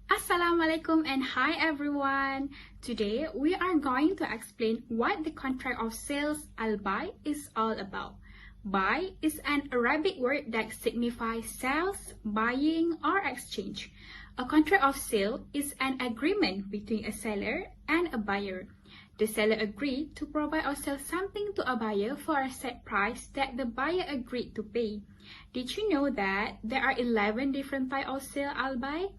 Assalamualaikum and hi everyone. Today we are going to explain what the contract of sales al-bay is all about. Bay is an Arabic word that signifies sales, buying or exchange. A contract of sale is an agreement between a seller and a buyer. The seller agreed to provide or sell something to a buyer for a set price that the buyer agreed to pay. Did you know that there are 11 different types of sale al-bay?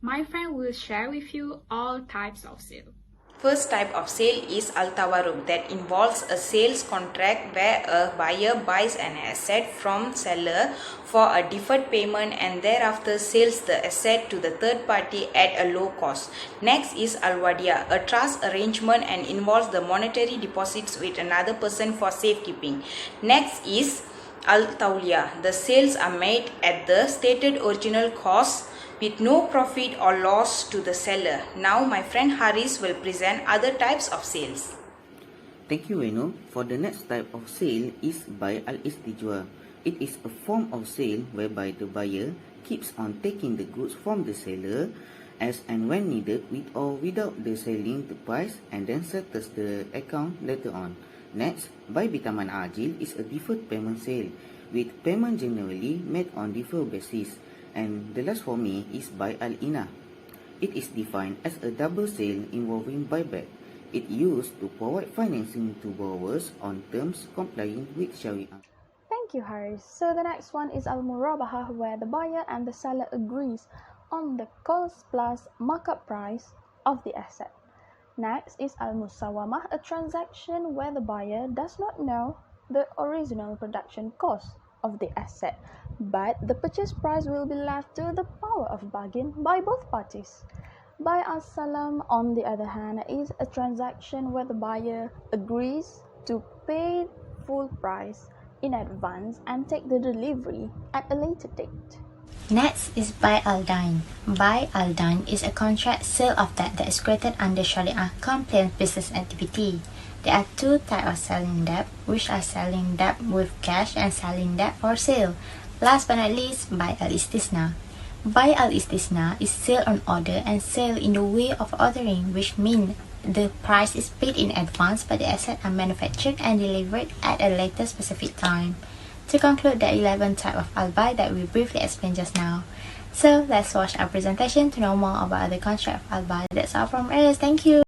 My friend will share with you all types of sale. First type of sale is al-tawarruk, that involves a sales contract where a buyer buys an asset from seller for a deferred payment and thereafter sells the asset to the third party at a low cost. Next is al-wadiyah, a trust arrangement and involves the monetary deposits with another person for safekeeping. Next is al-tawliyah, the sales are made at the stated original cost with no profit or loss to the seller. Now my friend Haris will present other types of sales. Thank you, Venu. For the next type of sale is by al-istijwar. It is a form of sale whereby the buyer keeps on taking the goods from the seller as and when needed with or without the selling the price and then settles the account later on. Next, by bitaman ajil is a deferred payment sale with payment generally made on deferred basis. And the last for me is by al-ina. It is defined as a double sale involving buyback. It used to provide financing to borrowers on terms complying with Sharia. Thank you, Haris. So the next one is al-murabahah, where the buyer and the seller agrees on the cost plus markup price of the asset. Next is al-musawamah, a transaction where the buyer does not know the original production cost of the asset, but the purchase price will be left to the power of bargain by both parties. Buy as-salam, on the other hand, is a transaction where the buyer agrees to pay full price in advance and take the delivery at a later date. Next is Buy al-Dain. Buy al-Dain is a contract sale of debt that is created under Sharia compliant business activity. There are two types of selling debt, which are selling debt with cash and selling debt for sale. Last but not least, Buy al-Istisna. Buy al-Istisna is sale on order and sale in the way of ordering, which means the price is paid in advance but the assets are manufactured and delivered at a later specific time. To conclude the 11 types of al-bay that we briefly explained just now. So let's watch our presentation to know more about the contract of al-bay. That's all from us. Thank you.